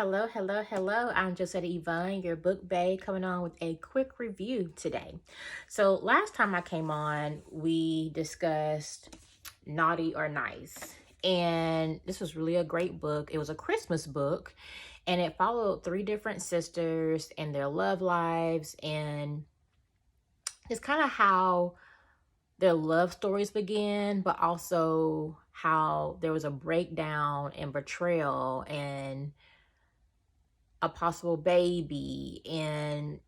Hello, hello, hello. I'm Josetta Yvonne, your Bookbae, coming on with a quick review today. So last time I came on, we discussed Naughty or Nice. And this was really a great book. It was a Christmas book, and it followed three different sisters and their love lives, and it's kind of how their love stories began, but also how there was a breakdown and betrayal and a possible baby and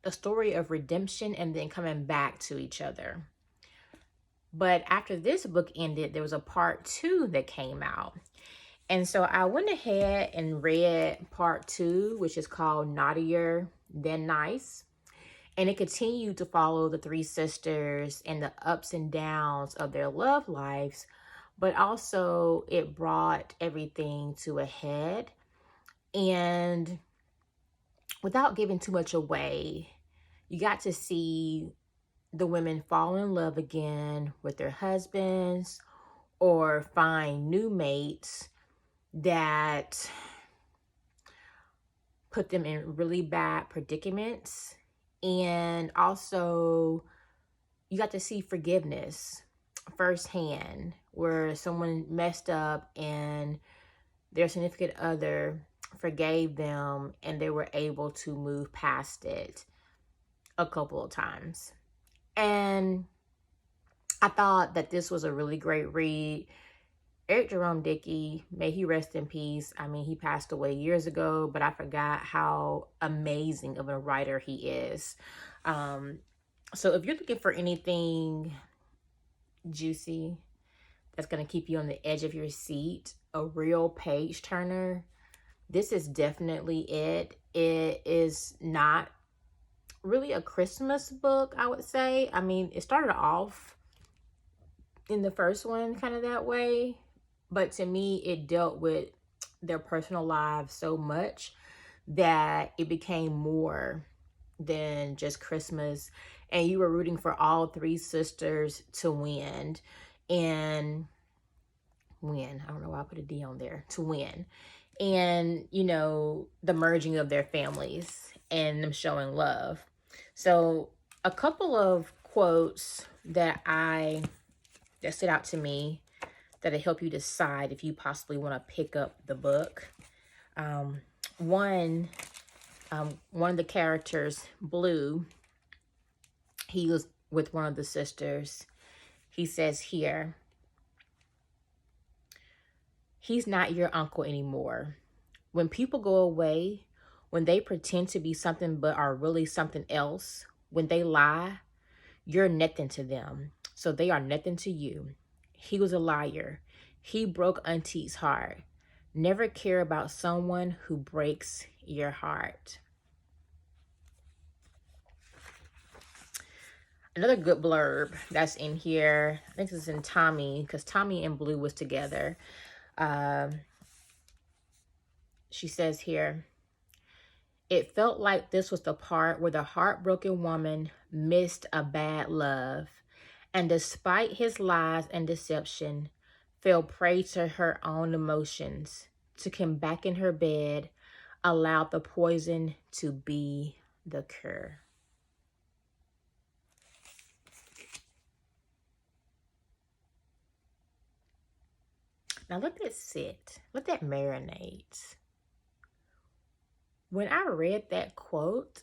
a story of redemption and then coming back to each other. But after this book ended, there was a part 2 that came out. And so I went ahead and read part 2, which is called Naughtier Than Nice. And it continued to follow the three sisters and the ups and downs of their love lives, but also it brought everything to a head. And without giving too much away, you got to see the women fall in love again with their husbands or find new mates that put them in really bad predicaments. And also, you got to see forgiveness firsthand, where someone messed up and their significant other forgave them and they were able to move past it a couple of times. And I thought that this was a really great read. Eric Jerome Dickey, may he rest in peace. I mean, he passed away years ago, but I forgot how amazing of a writer he is. So if you're looking for anything juicy that's going to keep you on the edge of your seat, a real page turner, this is definitely it. It is not really a Christmas book, I would say. I mean, it started off in the first one kind of that way, but to me, it dealt with their personal lives so much that it became more than just Christmas. And you were rooting for all three sisters to win. And win. I don't know why I put a D on there. To win. And, you know, the merging of their families and them showing love. So a couple of quotes that stood out to me that'll help you decide if you possibly want to pick up the book. One of the characters, Blue, he was with one of the sisters. He says here, "He's not your uncle anymore. When people go away, when they pretend to be something but are really something else, when they lie, you're nothing to them. So they are nothing to you. He was a liar. He broke Auntie's heart. Never care about someone who breaks your heart." Another good blurb that's in here, I think this is in Tommy, because Tommy and Blue was together. She says here, "It felt like this was the part where the heartbroken woman missed a bad love, and despite his lies and deception, fell prey to her own emotions, to come back in her bed, allowed the poison to be the cure." Now let that sit. Let that marinate. When I read that quote,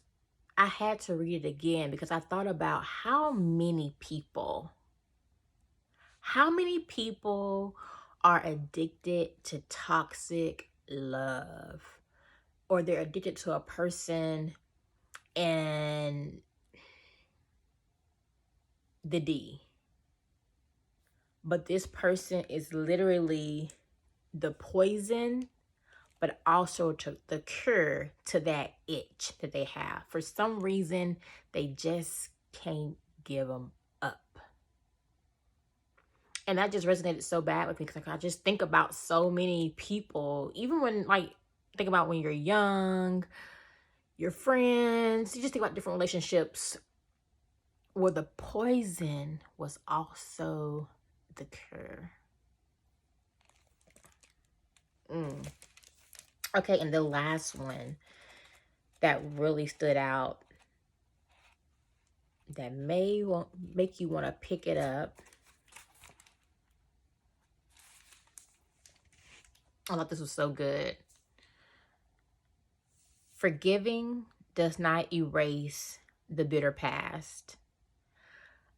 I had to read it again because I thought about how many people are addicted to toxic love, or they're addicted to a person and the D. But this person is literally the poison, but also to the cure to that itch that they have. For some reason, they just can't give them up. And that just resonated so bad with me because I just think about so many people, even when, like, think about when you're young, your friends, you just think about different relationships where the poison was also the cure. Okay, and the last one that really stood out that may make you want to pick it up. I thought this was so good. Forgiving does not erase the bitter past.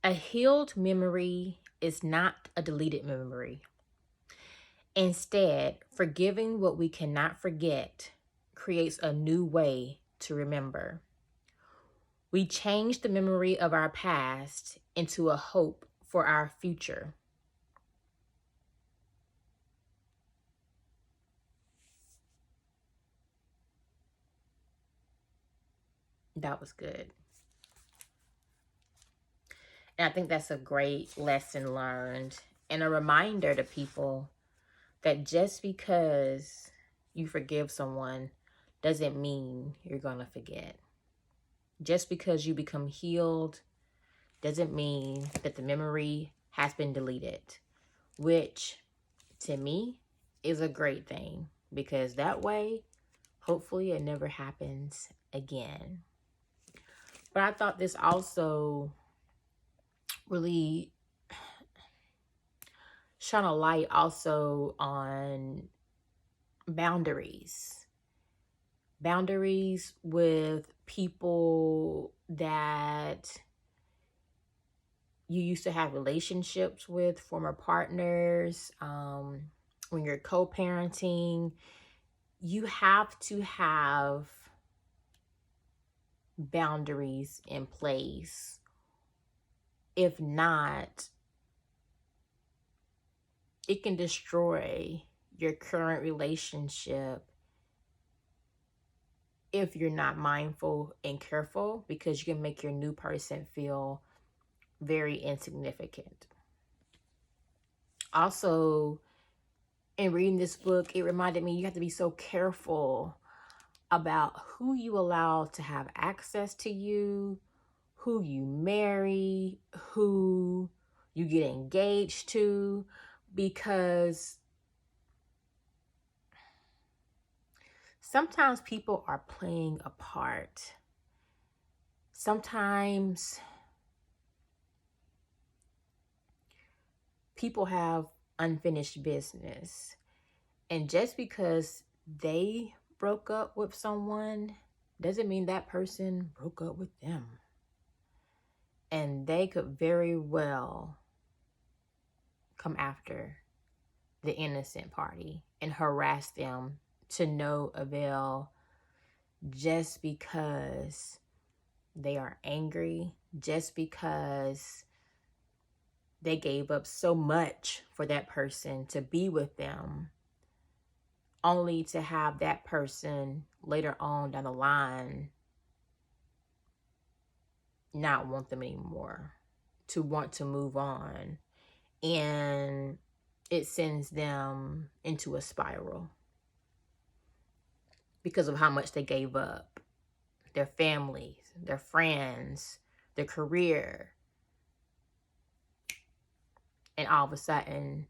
A healed memory is not a deleted memory. Instead, forgiving what we cannot forget creates a new way to remember. We change the memory of our past into a hope for our future. That was good. And I think that's a great lesson learned and a reminder to people that just because you forgive someone doesn't mean you're going to forget. Just because you become healed doesn't mean that the memory has been deleted, which to me is a great thing, because that way, hopefully it never happens again. But I thought this also really shone a light also on boundaries. Boundaries with people that you used to have relationships with, former partners, when you're co-parenting, you have to have boundaries in place. If not, it can destroy your current relationship if you're not mindful and careful, because you can make your new person feel very insignificant. Also, in reading this book, it reminded me you have to be so careful about who you allow to have access to you, who you marry, who you get engaged to, because sometimes people are playing a part. Sometimes people have unfinished business. And just because they broke up with someone doesn't mean that person broke up with them. And they could very well come after the innocent party and harass them to no avail, just because they are angry, just because they gave up so much for that person to be with them, only to have that person later on down the line not want them anymore, to want to move on. And it sends them into a spiral because of how much they gave up. Their families, their friends, their career. And all of a sudden,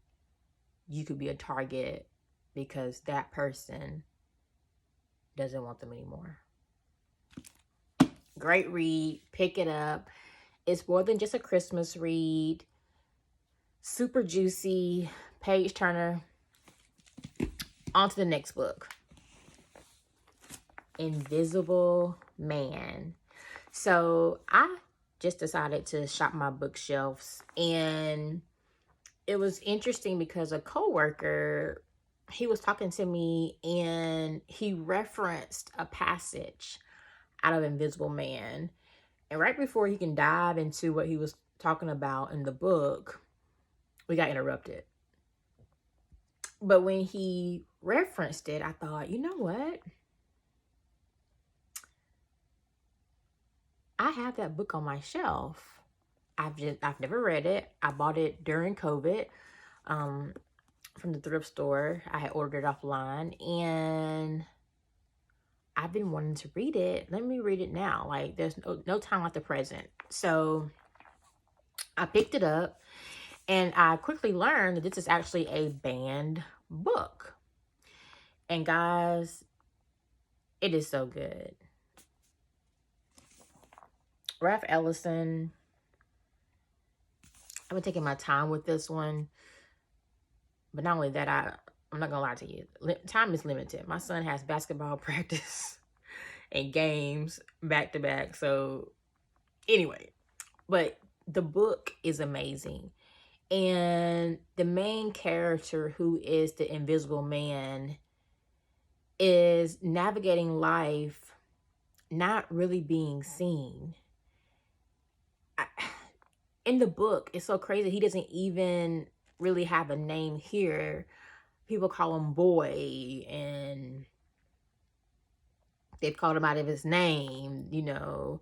you could be a target because that person doesn't want them anymore. Great read. Pick it up. It's more than just a Christmas read. Super juicy. Page turner. On to the next book. Invisible Man. So I just decided to shop my bookshelves, and it was interesting because a coworker, he was talking to me and he referenced a passage out of Invisible Man. And right before he can dive into what he was talking about in the book, we got interrupted. But when he referenced it, I thought, you know what? I have that book on my shelf. I've never read it. I bought it during COVID from the thrift store. I had ordered it offline, and I've been wanting to read it. Let me read it now. Like, there's no time like the present. So I picked it up, and I quickly learned that this is actually a banned book. And guys, It is so good. Ralph Ellison, I've been taking my time with this one. But not only that, I'm not gonna lie to you. Time is limited. My son has basketball practice and games back to back. So anyway, but the book is amazing. And the main character, who is the Invisible Man, is navigating life not really being seen. In the book, it's so crazy. He doesn't even really have a name here. People call him Boy, and they've called him out of his name, you know.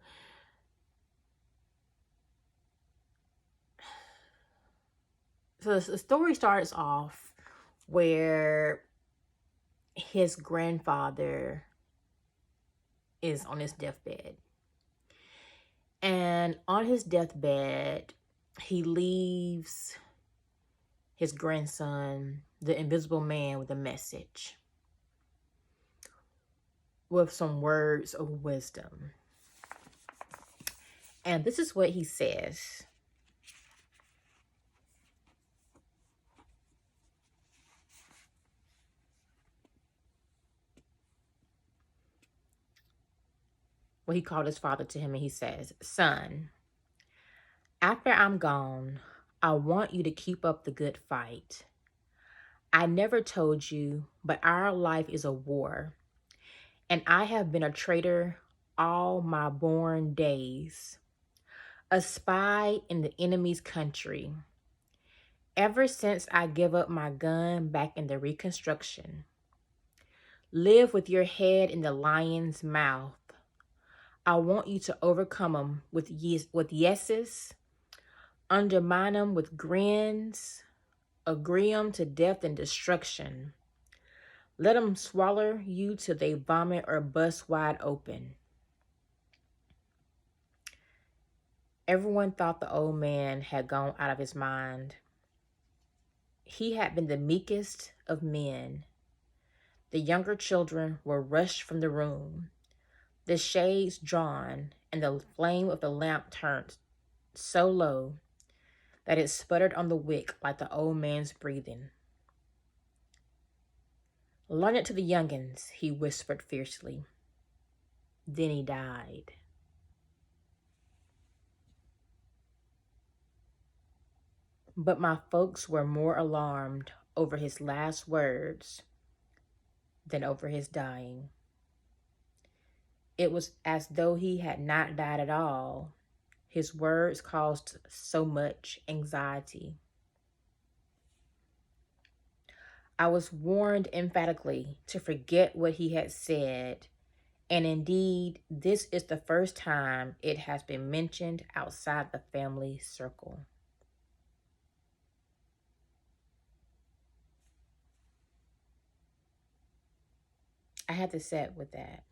So the story starts off where his grandfather is on his deathbed. And on his deathbed, he leaves his grandson, the Invisible Man, with a message, with some words of wisdom. And this is what he says. Well, he called his father to him and he says, "Son, after I'm gone, I want you to keep up the good fight. I never told you, but our life is a war, and I have been a traitor all my born days, a spy in the enemy's country. Ever since I gave up my gun back in the Reconstruction, live with your head in the lion's mouth. I want you to overcome them with yeses, undermine them with grins, agree them to death and destruction. Let them swallow you till they vomit or bust wide open." Everyone thought the old man had gone out of his mind. He had been the meekest of men. The younger children were rushed from the room, the shades drawn, and the flame of the lamp turned so low that it sputtered on the wick like the old man's breathing. "Learn it to the youngins," he whispered fiercely. Then he died. But my folks were more alarmed over his last words than over his dying. It was as though he had not died at all. His words caused so much anxiety. I was warned emphatically to forget what he had said, and indeed, this is the first time it has been mentioned outside the family circle. I had to sit with that.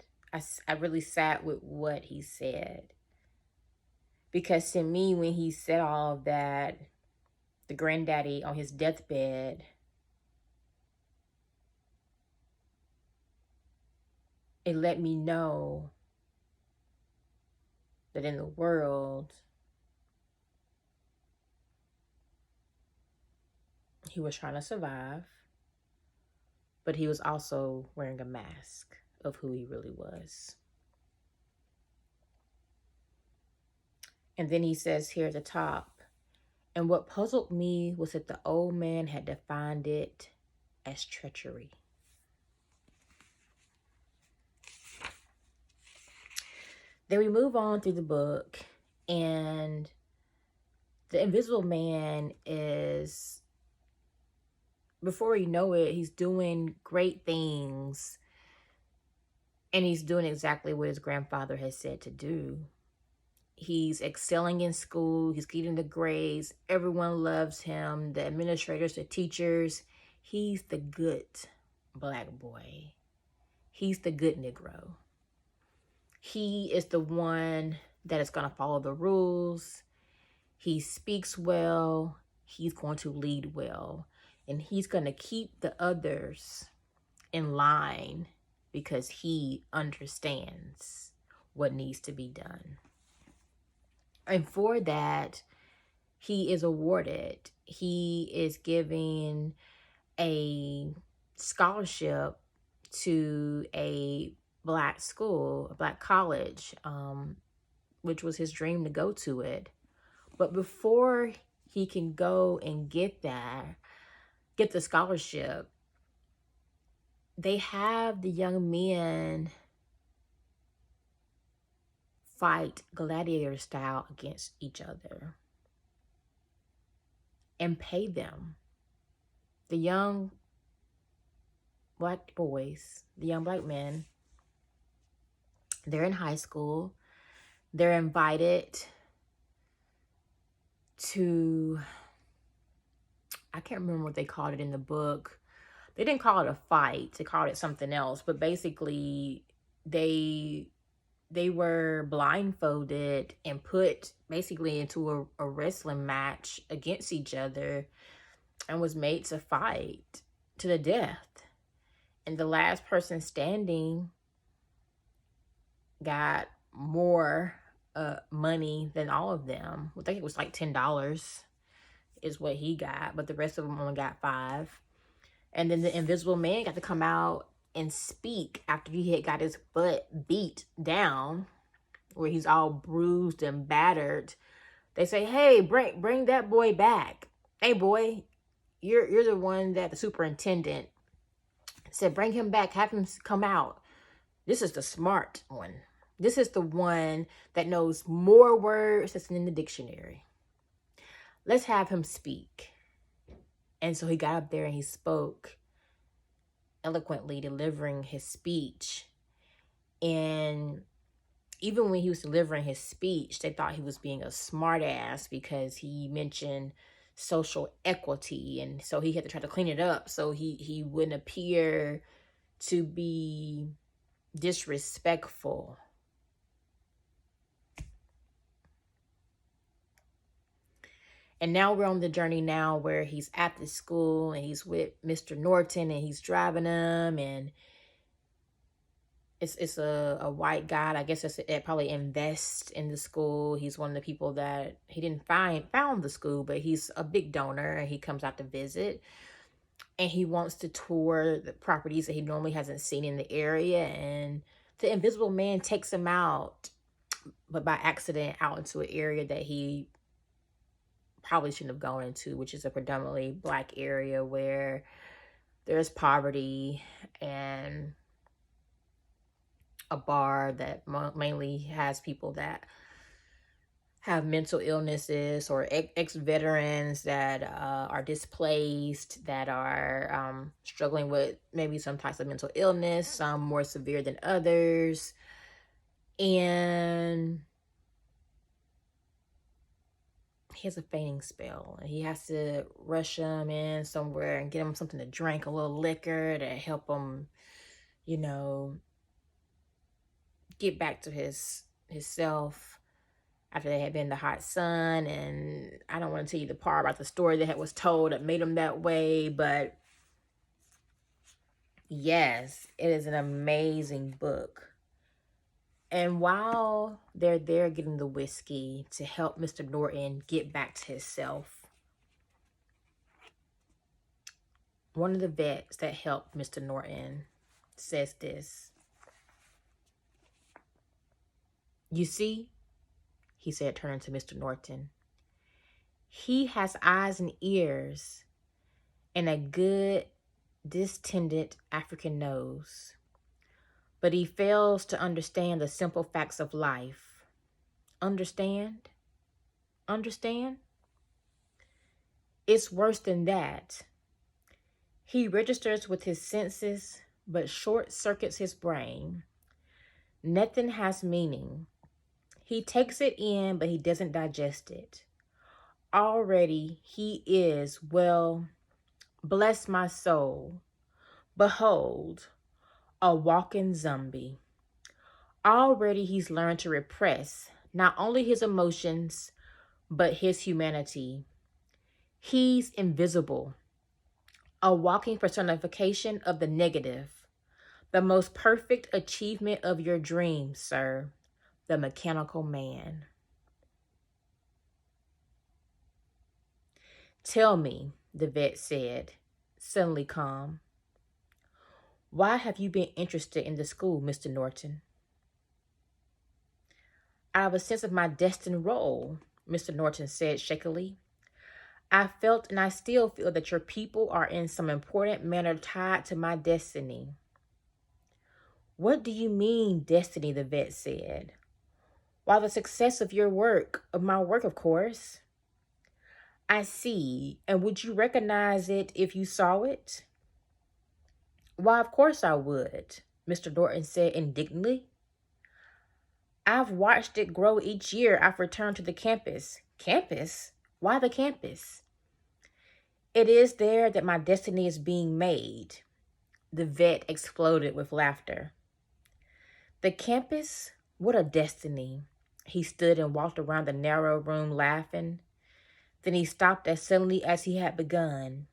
I really sat with what he said. Because to me, when he said all of that, the granddaddy on his deathbed, it let me know that in the world, he was trying to survive, but he was also wearing a mask of who he really was. And then he says here at the top, and what puzzled me was that the old man had defined it as treachery. Then we move on through the book, and the Invisible Man is, before you know it, he's doing great things, and he's doing exactly what his grandfather has said to do. He's excelling in school. He's getting the grades. Everyone loves him. The administrators, the teachers. He's the good black boy. He's the good Negro. He is the one that is going to follow the rules. He speaks well. He's going to lead well. And he's going to keep the others in line because he understands what needs to be done. And for that, he is awarded. He is given a scholarship to a Black school, a Black college, which was his dream to go to it. But before he can go and get the scholarship, they have the young men fight gladiator style against each other and pay them. The young Black boys, the young Black men, they're in high school. They're invited to, I can't remember what they called it in the book. They didn't call it a fight. They called it something else. But basically, they were blindfolded and put basically into a wrestling match against each other and was made to fight to the death. And the last person standing got more money than all of them. I think it was like $10 is what he got, but the rest of them only got $5. And then the invisible man got to come out and speak after he had got his butt beat down, where he's all bruised and battered. They say, "Hey, bring that boy back. Hey, boy, you're the one that the superintendent said, bring him back, have him come out. This is the smart one. This is the one that knows more words than in the dictionary. Let's have him speak." And so he got up there and he spoke eloquently, delivering his speech. And even when he was delivering his speech, they thought he was being a smart ass because he mentioned social equity. And so he had to try to clean it up so he wouldn't appear to be disrespectful. And now we're on the journey now where he's at the school and he's with Mr. Norton and he's driving him, and it's a white guy. I guess it probably invests in the school. He's one of the people that he didn't found the school, but he's a big donor and he comes out to visit. And he wants to tour the properties that he normally hasn't seen in the area. And the invisible man takes him out, but by accident, out into an area that he probably shouldn't have gone into, which is a predominantly Black area where there's poverty and a bar that mainly has people that have mental illnesses or ex-veterans that are displaced, that are struggling with maybe some types of mental illness, some more severe than others. And he has a fainting spell, and he has to rush him in somewhere and get him something to drink, a little liquor to help him, get back to his self after they had been in the hot sun. And I don't want to tell you the part about the story that was told that made him that way, but yes, it is an amazing book. And while they're there getting the whiskey to help Mr. Norton get back to himself, one of the vets that helped Mr. Norton says this. "You see," he said, turning to Mr. Norton, "he has eyes and ears and a good distended African nose, but he fails to understand the simple facts of life. Understand? Understand? It's worse than that. He registers with his senses, but short circuits his brain. Nothing has meaning. He takes it in, but he doesn't digest it. Already he is, well, bless my soul, behold, a walking zombie. Already he's learned to repress not only his emotions, but his humanity. He's invisible, a walking personification of the negative, The most perfect achievement of your dreams, sir. The mechanical man. Tell me, the vet said, suddenly calm. Why have you been interested in the school, Mr. Norton? Out of a sense of my destined role, Mr. Norton said shakily. I felt and I still feel that your people are in some important manner tied to my destiny. What do you mean, destiny? The vet said. While the success of your work, of my work, of course. I see. And would you recognize it if you saw it? Why, of course I would, Mr. Norton said indignantly. I've watched it grow each year I've returned to the campus. Campus? Why the campus? It is there that my destiny is being made. The vet exploded with laughter. The campus? What a destiny. He stood and walked around the narrow room laughing. Then he stopped as suddenly as he had begun.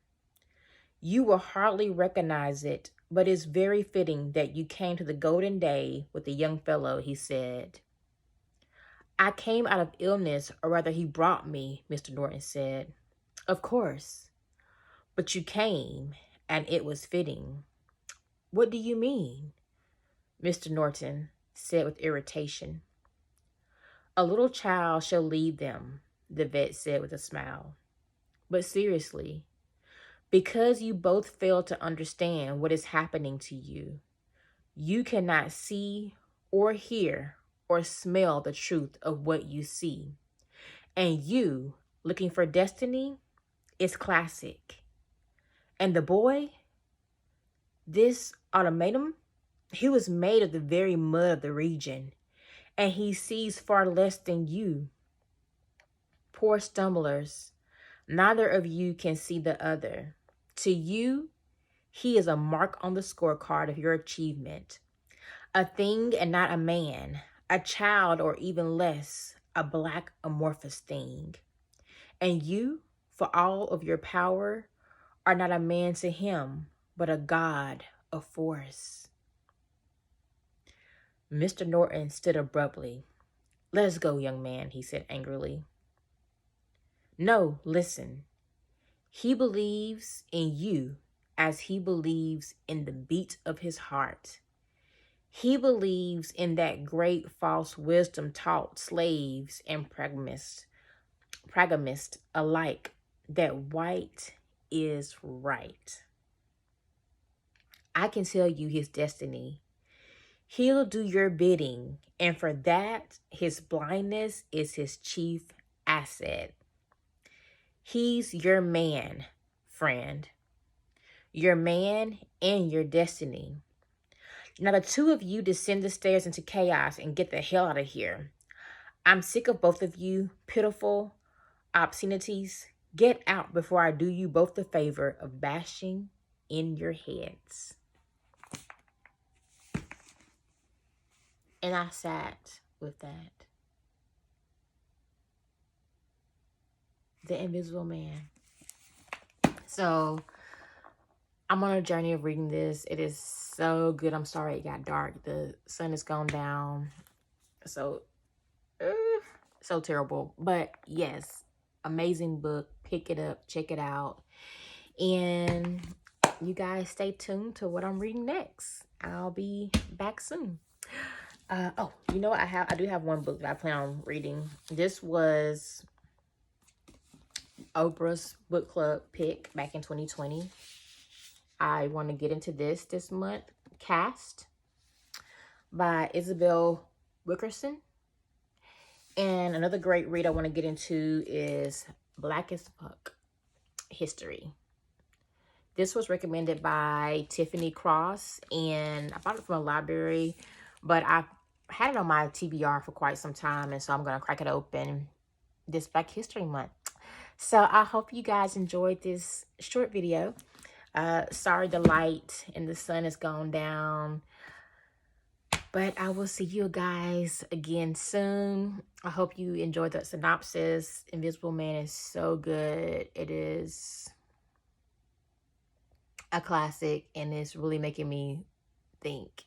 You will hardly recognize it, but it's very fitting that you came to the golden day with the young fellow, he said. I came out of illness, or rather he brought me, Mr. Norton said. Of course. But you came, and it was fitting. What do you mean? Mr. Norton said with irritation. A little child shall lead them, the vet said with a smile. But seriously, because you both fail to understand what is happening to you, you cannot see or hear or smell the truth of what you see. And you, looking for destiny, is classic. And the boy, this automaton, he was made of the very mud of the region, and he sees far less than you. Poor stumblers, neither of you can see the other. To you, he is a mark on the scorecard of your achievement. A thing and not a man, a child or even less, a black amorphous thing. And you, for all of your power, are not a man to him, but a god of force. Mr. Norton stood abruptly. Let us go, young man, he said angrily. No, listen. He believes in you as he believes in the beat of his heart. He believes in that great false wisdom taught slaves and pragmatists alike, that white is right. I can tell you his destiny. He'll do your bidding, and for that, his blindness is his chief asset. He's your man, friend. Your man and your destiny. Now the two of you descend the stairs into chaos and get the hell out of here. I'm sick of both of you, pitiful obscenities. Get out before I do you both the favor of bashing in your heads. And I sat with that. The Invisible Man. So I'm on a journey of reading this. It is so good. I'm sorry it got dark. The sun has gone down. So terrible. But yes, amazing book. Pick it up. Check it out. And you guys stay tuned to what I'm reading next. I'll be back soon. You know what? I do have one book that I plan on reading. This was Oprah's book club pick back in 2020. I want to get into this month. Cast by Isabel Wilkerson. And another great read I want to get into is Black as Fuck History. This was recommended by Tiffany Cross, and I bought it from a library, but I've had it on my TBR for quite some time, and so I'm going to crack it open this Black History Month. So I hope you guys enjoyed this short video. Sorry the light and the sun has gone down, but I will see you guys again soon. I hope you enjoyed the synopsis. Invisible Man is so good. It is a classic, and it's really making me think.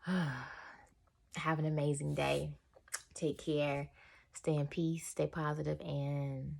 Have an amazing day. Take care. Stay in peace. Stay positive, and